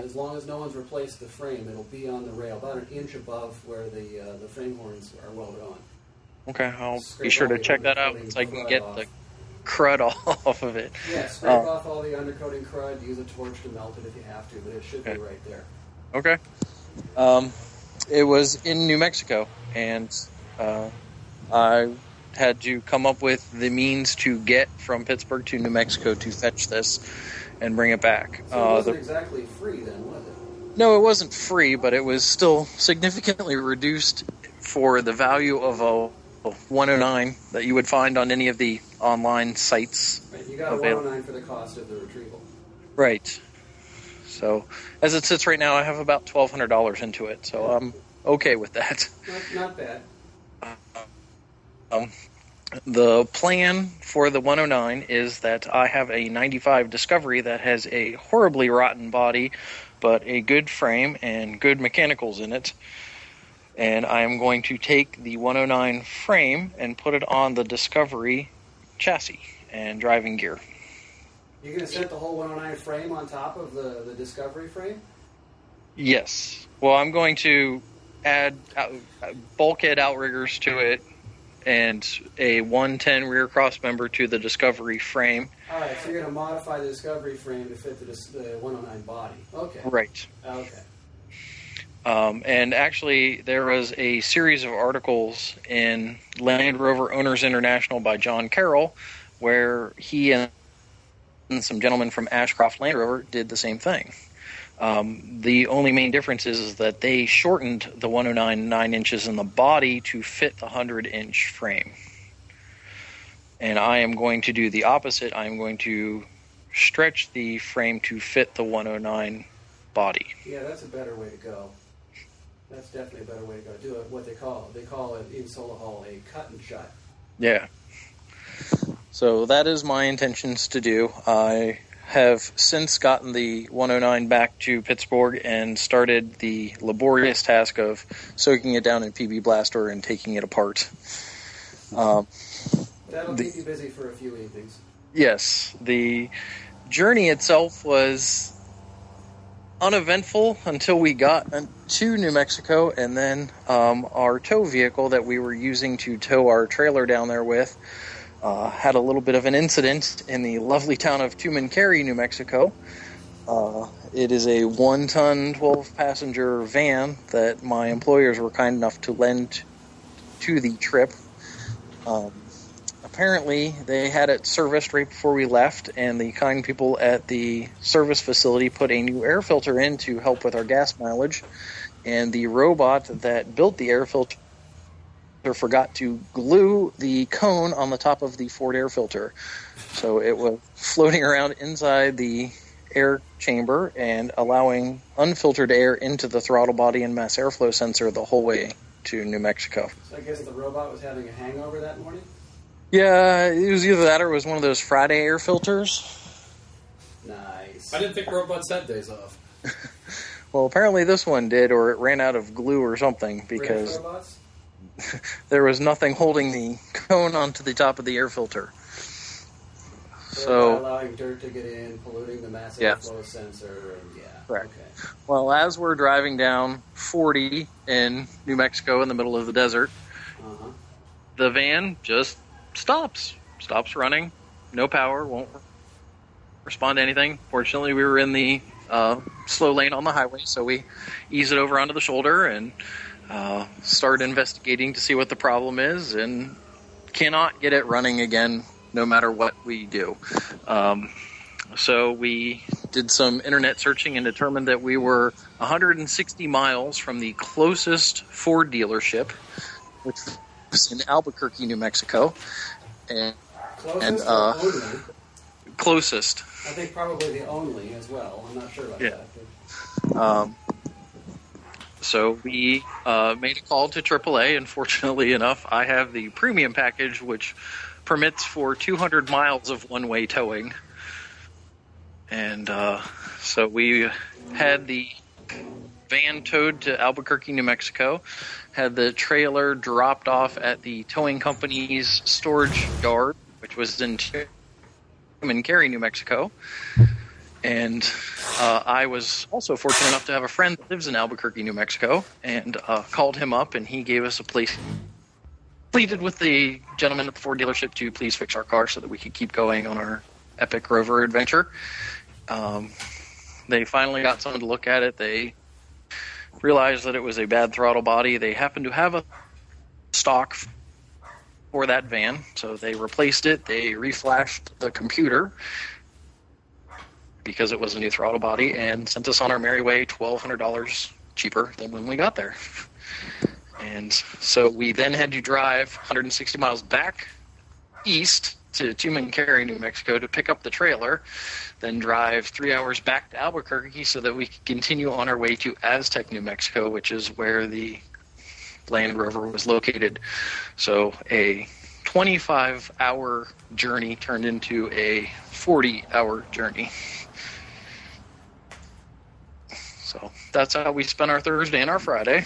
As long as no one's replaced the frame, it'll be on the rail, about an inch above where the frame horns are welded on. Okay, I'll be sure to check that out so I can get the crud off of it. Yeah, scrape off all the undercoating crud, use a torch to melt it if you have to, but it should be right there. Okay. It was in New Mexico, and I had to come up with the means to get from Pittsburgh to New Mexico to fetch this and bring it back. So it wasn't exactly free then, was it? No, it wasn't free, but it was still significantly reduced for the value of a 109 that you would find on any of the online sites. Right, you got a 109 for the cost of the retrieval. Right. So, as it sits right now, I have about $1,200 into it, so I'm okay with that. Not bad. The plan for the 109 is that I have a 95 Discovery that has a horribly rotten body, but a good frame and good mechanicals in it. And I am going to take the 109 frame and put it on the Discovery chassis and driving gear. You're going to set the whole 109 frame on top of the Discovery frame? Yes. Well, I'm going to add bulkhead outriggers to it and a 110 rear cross member to the Discovery frame. All right, so you're going to modify the Discovery frame to fit the 109 body. Okay. Right. Okay. And actually, there was a series of articles in Land Rover Owners International by John Carroll, where he and some gentlemen from Ashcroft Land Rover did the same thing. The only main difference is that they shortened the 109 9 inches in the body to fit the 100-inch frame. And I am going to do the opposite. I am going to stretch the frame to fit the 109 body. Yeah, that's a better way to go. That's definitely a better way to go. Do it what they call it in Solar Hall a cut and shut. Yeah. So that is my intentions to do. I have since gotten the 109 back to Pittsburgh and started the laborious task of soaking it down in PB Blaster and taking it apart. That'll keep you busy for a few evenings. Yes. The journey itself was uneventful until we got to New Mexico, and then our tow vehicle that we were using to tow our trailer down there with had a little bit of an incident in the lovely town of Tumancari, New Mexico. It is a 1-ton, 12-passenger van that my employers were kind enough to lend to the trip. Apparently, they had it serviced right before we left, and the kind people at the service facility put a new air filter in to help with our gas mileage, and the robot that built the air filter forgot to glue the cone on the top of the Ford air filter. So it was floating around inside the air chamber and allowing unfiltered air into the throttle body and mass airflow sensor the whole way to New Mexico. So I guess the robot was having a hangover that morning? Yeah, it was either that or it was one of those Friday air filters. Nice. I didn't think robots had days off. Well, apparently this one did, or it ran out of glue or something, because robots? there was nothing holding the cone onto the top of the air filter. So allowing dirt to get in, polluting the mass airflow sensor, and Correct. Okay. Well, as we're driving down 40 in New Mexico in the middle of the desert, the van just stops running, no power, won't respond to anything. Fortunately, we were in the slow lane on the highway, so we ease it over onto the shoulder and start investigating to see what the problem is, and cannot get it running again no matter what we do. So we did some internet searching and determined that we were 160 miles from the closest Ford dealership, which was in Albuquerque, New Mexico. Closest or only? Closest. I think probably the only as well. I'm not sure about that. So we made a call to AAA, and fortunately enough, I have the premium package, which permits for 200 miles of one-way towing. And so we had the van towed to Albuquerque, New Mexico, had the trailer dropped off at the towing company's storage yard, which was in Cary, New Mexico. And I was also fortunate enough to have a friend that lives in Albuquerque, New Mexico, and called him up, and he gave us a place. Pleaded with the gentleman at the Ford dealership to please fix our car so that we could keep going on our epic Rover adventure. They finally got someone to look at it. They realized that it was a bad throttle body. They happened to have a stock for that van, so they replaced it. They reflashed the computer because it was a new throttle body, and sent us on our merry way, $1,200 cheaper than when we got there. And so we then had to drive 160 miles back east to Tumancari, New Mexico, to pick up the trailer, then drive 3 hours back to Albuquerque so that we could continue on our way to Aztec, New Mexico, which is where the Land Rover was located. So a 25-hour journey turned into a 40-hour journey. So that's how we spent our Thursday and our Friday.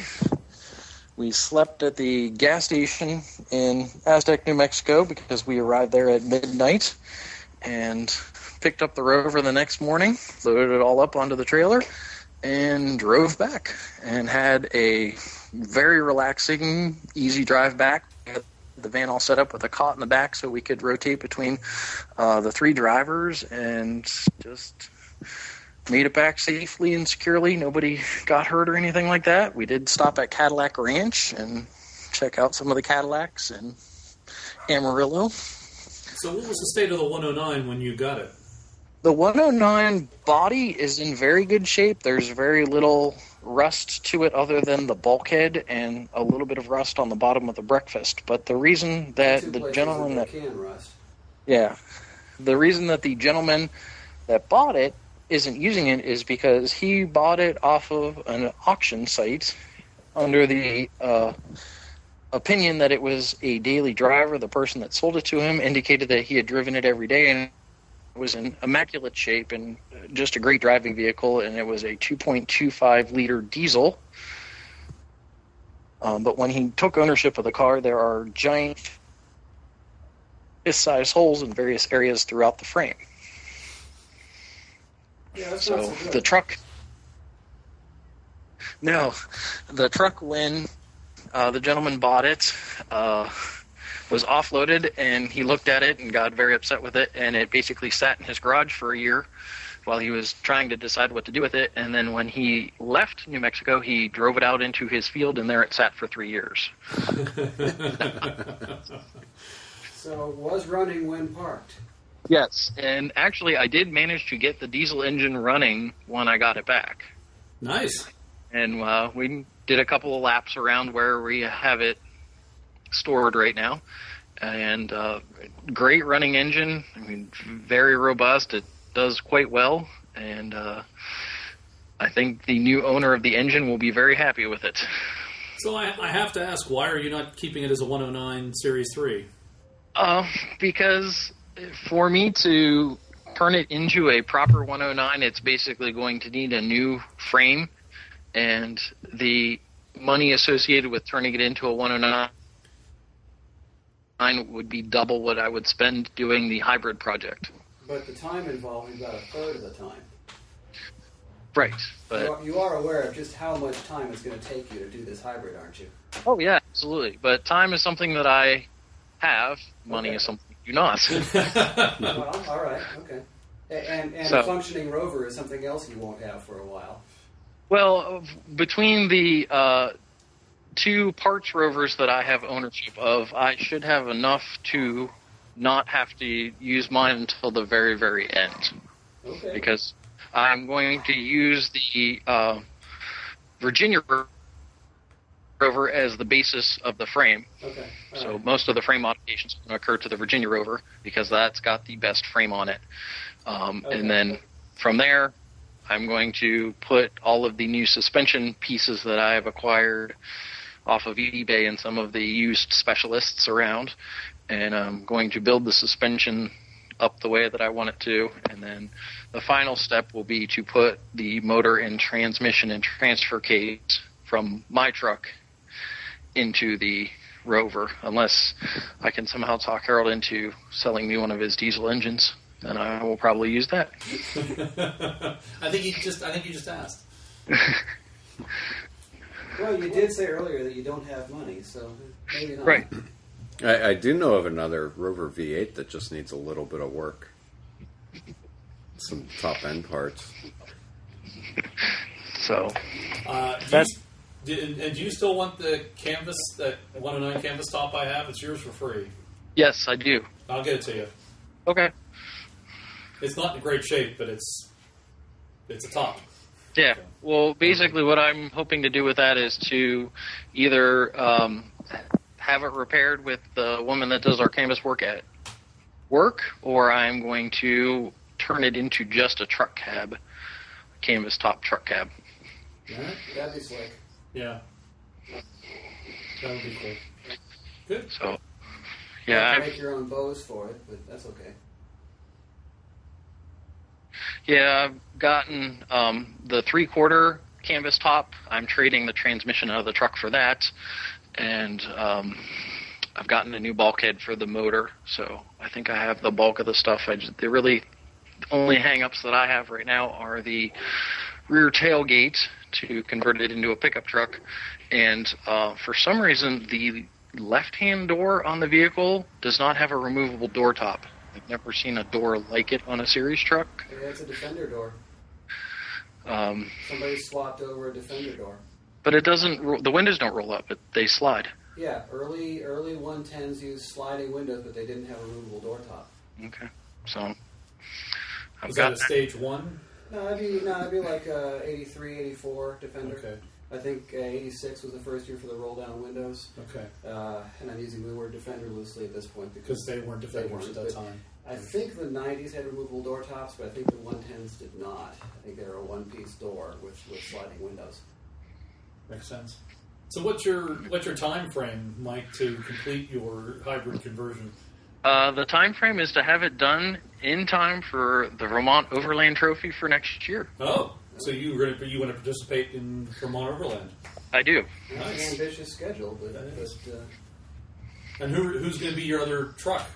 We slept at the gas station in Aztec, New Mexico, because we arrived there at midnight, and picked up the Rover the next morning, loaded it all up onto the trailer, and drove back, and had a very relaxing, easy drive back. We had the van all set up with a cot in the back so we could rotate between the three drivers, and just made it back safely and securely. Nobody got hurt or anything like that. We did stop at Cadillac Ranch and check out some of the Cadillacs in Amarillo. So what was the state of the 109 when you got it? The 109 body is in very good shape. There's very little rust to it other than the bulkhead and a little bit of rust on the bottom of the breakfast. But the reason that the gentleman that the reason that the gentleman that bought it isn't using it is because he bought it off of an auction site under the opinion that it was a daily driver. The person that sold it to him indicated that he had driven it every day and it was in immaculate shape and just a great driving vehicle, and it was a 2.25 liter diesel. But when he took ownership of the car, there are giant fist-sized holes in various areas throughout the frame. Yeah, that's so the truck, when the gentleman bought it, was offloaded, and he looked at it and got very upset with it, and it basically sat in his garage for a year while he was trying to decide what to do with it. And then when he left New Mexico, he drove it out into his field, and there it sat for 3 years. So it was running when parked. Yes, and actually I did manage to get the diesel engine running when I got it back. Nice. And we did a couple of laps around where we have it stored right now. And great running engine. I mean, very robust. It does quite well. And I think the new owner of the engine will be very happy with it. So I have to ask, why are you not keeping it as a 109 Series 3? Because for me to turn it into a proper 109, it's basically going to need a new frame, and the money associated with turning it into a 109 would be double what I would spend doing the hybrid project. But the time involved is about a third of the time. Right, but You are aware of just how much time it's going to take you to do this hybrid, aren't you? oh yeah, absolutely. But time is something that I have. Money Okay. is something I do not. Well, all right, okay. And So- a functioning Rover is something else you won't have for a while. Well, between the two parts rovers that I have ownership of, I should have enough to not have to use mine until the very, very end. Okay. Because I'm going to use the Virginia Rover as the basis of the frame. Okay. All So right. most of the frame modifications are going to occur to the Virginia Rover because that's got the best frame on it. Okay. And then from there, I'm going to put all of the new suspension pieces that I have acquired off of eBay and some of the used specialists around, and I'm going to build the suspension up the way that I want it to, and then the final step will be to put the motor and transmission and transfer case from my truck into the Rover, unless I can somehow talk Harold into selling me one of his diesel engines, then I will probably use that. I think you just asked. Well, you did say earlier that you don't have money, so maybe not. Right. I do know of another Rover V8 that just needs a little bit of work. Some top end parts. So, Do you still want the canvas, that 109 canvas top I have? It's yours for free. yes, I do. I'll get it to you. Okay. It's not in great shape, but it's a top. Yeah. Well, basically what I'm hoping to do with that is to either have it repaired with the woman that does our canvas work at work, or I'm going to turn it into just a truck cab, canvas top truck cab. Yeah, that'd be slick. Yeah. That would be cool. Good. So, You yeah, have to I've, make your own bows for it, but that's okay. yeah, I've gotten the 3/4 canvas top. I'm trading the transmission out of the truck for that, and I've gotten a new bulkhead for the motor. So I think I have the bulk of the stuff. The only hang-ups that I have right now are the rear tailgate to convert it into a pickup truck, and for some reason the left-hand door on the vehicle does not have a removable door top. I've never seen a door like it on a series truck. Yeah, it's a Defender door. Um, Somebody swapped over a Defender door. but it doesn't. The windows don't roll up; they slide. Yeah, early 110s used sliding windows, but they didn't have a removable door top. Okay, so I've Is got that a stage 1? No, it'd be like 83, 84 Defender. Okay. I think 86 was the first year for the roll-down windows. Okay. And I'm using the word Defender loosely at this point Because they weren't Defenders weren't, at that but time. I think the 90s had removable door tops, but I think the 110s did not. I think they were a one-piece door with sliding windows. Makes sense. So what's your time frame, Mike, to complete your hybrid conversion? the time frame is to have it done in time for the Vermont Overland Trophy for next year. Oh, so you want to participate in Vermont Overland? I do. That's Nice. an ambitious schedule, but And who's going to be your other truck?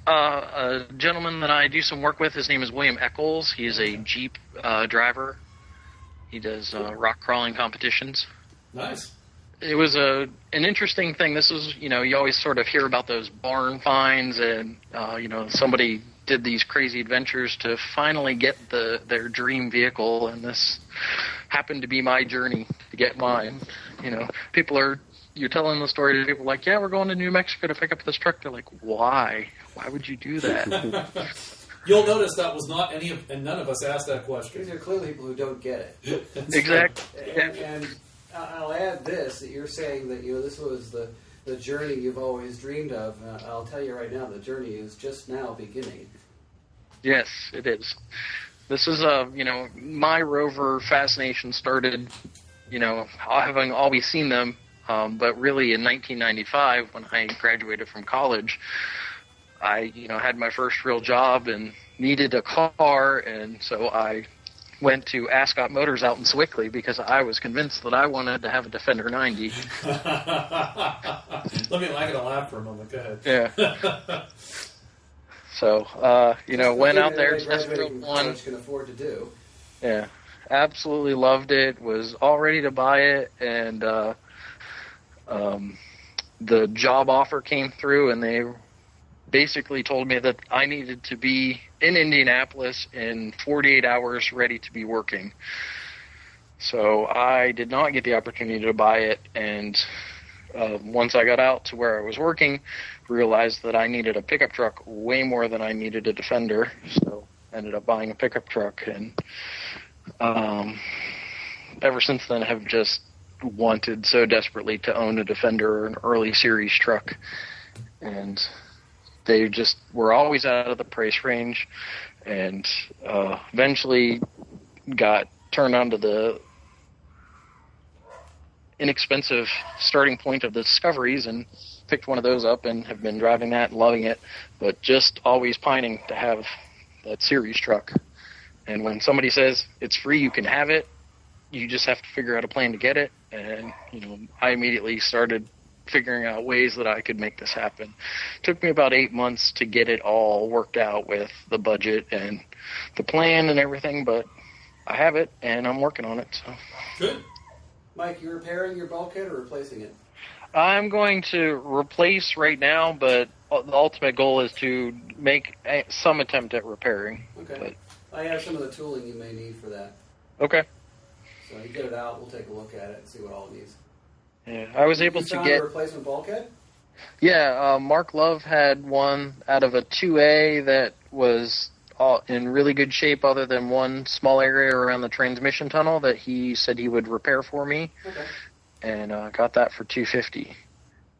A gentleman that I do some work with, his name is William Eccles. He is a Jeep driver. He does rock crawling competitions. Nice. It was an interesting thing. This is, you always sort of hear about those barn finds and, somebody did these crazy adventures to finally get their dream vehicle, and this happened to be my journey to get mine. You're telling the story to people like, yeah, we're going to New Mexico to pick up this truck. They're like, why? Why would you do that? You'll notice that was not and none of us asked that these question. are clearly people who don't get it. Exactly. And I'll add this, that you're saying that this was the journey you've always dreamed of. I'll tell you right now, the journey is just now beginning. Yes, it is. This is my Rover fascination started, having always seen them, but really in 1995 when I graduated from college, I, had my first real job and needed a car, and so I went to Ascot Motors out in Swickley because I was convinced that I wanted to have a Defender 90. I gotta laugh for a moment. Go ahead. Yeah. So, went out there, test drove one. Can afford to do. Yeah, absolutely loved it. Was all ready to buy it, and the job offer came through, and they basically told me that I needed to be in Indianapolis in 48 hours, ready to be working. So I did not get the opportunity to buy it, and once I got out to where I was working, realized that I needed a pickup truck way more than I needed a Defender, so ended up buying a pickup truck, and ever since then have just wanted so desperately to own a Defender or an early series truck, and they just were always out of the price range, and eventually got turned on to the inexpensive starting point of the Discoveries and picked one of those up and have been driving that and loving it, but just always pining to have that series truck. And when somebody says it's free, you can have it, you just have to figure out a plan to get it. And, I immediately started figuring out ways that I could make this happen. It took me about 8 months to get it all worked out with the budget and the plan and everything, but I have it and I'm working on it. So Good. Mike, you repairing your bulkhead or replacing it? I'm going to replace right now, but the ultimate goal is to make some attempt at repairing. Okay. I have some of the tooling you may need for that. Okay. So you get it out, we'll take a look at it and see what all it needs. Yeah, I was able to get a replacement bulkhead? Yeah, Mark Love had one out of a 2A that was in really good shape other than one small area around the transmission tunnel that he said he would repair for me. Okay. And got that for $250.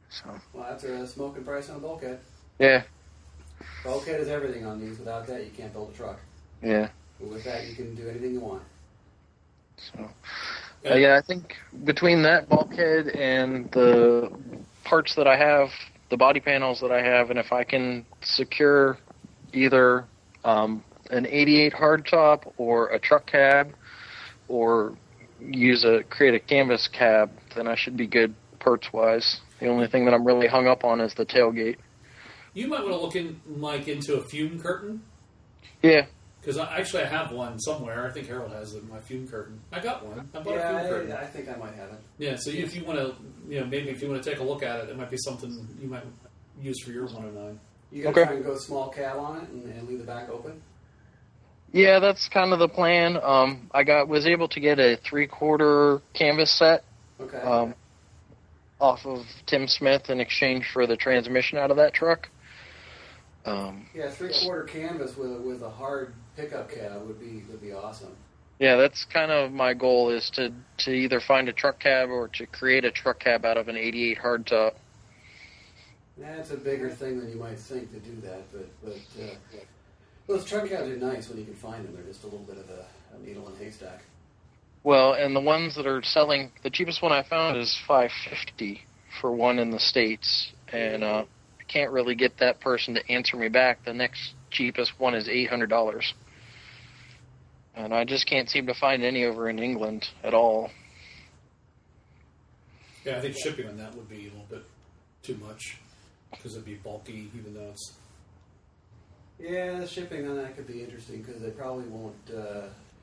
So. Well, that's a smoking price on a bulkhead. Yeah. Bulkhead is everything on these. Without that, you can't build a truck. Yeah. But with that, you can do anything you want. So, I think between that bulkhead and the parts that I have, the body panels that I have, and if I can secure either an 88 hardtop or a truck cab or create a canvas cab, then I should be good parts-wise. The only thing that I'm really hung up on is the tailgate. You might want to look into a fume curtain. Yeah. Because I have one somewhere. I think Harold has it, my fume curtain. I got one. I bought a fume curtain. I think I might have it. Yeah, so if you want to, maybe if you want to take a look at it, it might be something you might use for your 109. You going to try and go small cab on it and leave the back open? Yeah, that's kind of the plan. I was able to get a 3/4 canvas set off of Tim Smith in exchange for the transmission out of that truck. 3/4 canvas with a hard pickup cab would be awesome. Yeah, that's kind of my goal, is to either find a truck cab or to create a truck cab out of an 88 hardtop. That's a bigger thing than you might think to do that, but those truck cabs are nice when you can find them. They're just a little bit of a needle in a haystack. Well, and the ones that are selling, the cheapest one I found is $550 for one in the States, and I can't really get that person to answer me back. The next cheapest one is $800. And I just can't seem to find any over in England at all. Yeah, I think shipping on that would be a little bit too much because it'd be bulky, even though it's... Yeah, the shipping on that could be interesting because they probably won't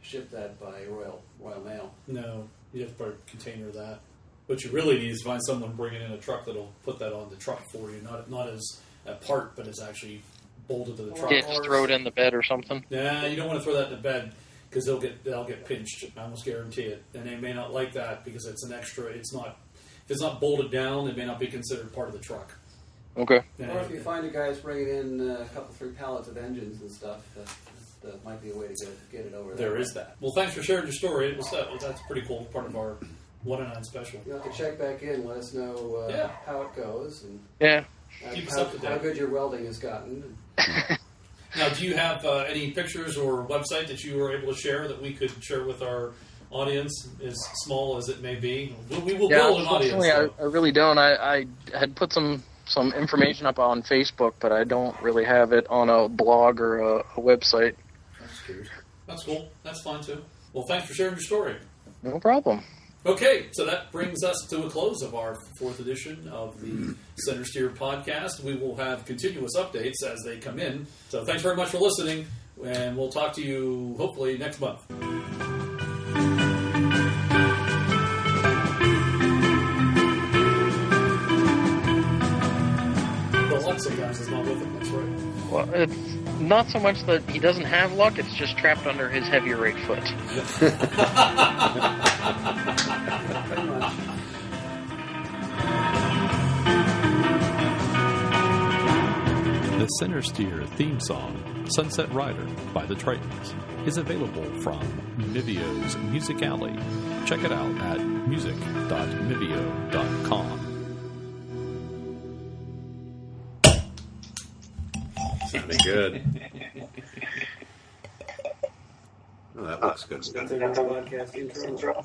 ship that by Royal Mail. No, you have to put a container of that. What you really need is find someone bringing in a truck that'll put that on the truck for you, not as a part, but as actually bolted to the truck. Yeah, just throw it in the bed or something. Nah, you don't want to throw that in the bed because they'll get pinched. I almost guarantee it, and they may not like that because it's an extra. If it's not bolted down, it may not be considered part of the truck. Okay. Or if you find you guys bringing in a couple, 3 pallets of engines and stuff, that might be a way to get it over there. There is that. Well, thanks for sharing your story. That's pretty cool. Part of our 109 special. You'll have to check back in, let us know how it goes, and keep us up to date. How good your welding has gotten. Now, do you have any pictures or website that you were able to share that we could share with our audience, as small as it may be? We will build an audience. I really don't. I had put some some information up on Facebook, but I don't really have it on a blog or a website. That's cool. That's fine, too. Well, thanks for sharing your story. No problem. Okay, so that brings us to a close of our 4th edition of the CentreSteer podcast. We will have continuous updates as they come in. So thanks very much for listening, and we'll talk to you hopefully next month. The luck sometimes is not with him, that's right. Well, it's not so much that he doesn't have luck, it's just trapped under his heavier right foot. Pretty much. The CentreSteer theme song, Sunset Rider by the Tritons, is available from Mivio's Music Alley. Check it out at music.mivio.com. Sounding good. Oh, that looks good. That's our podcast intro.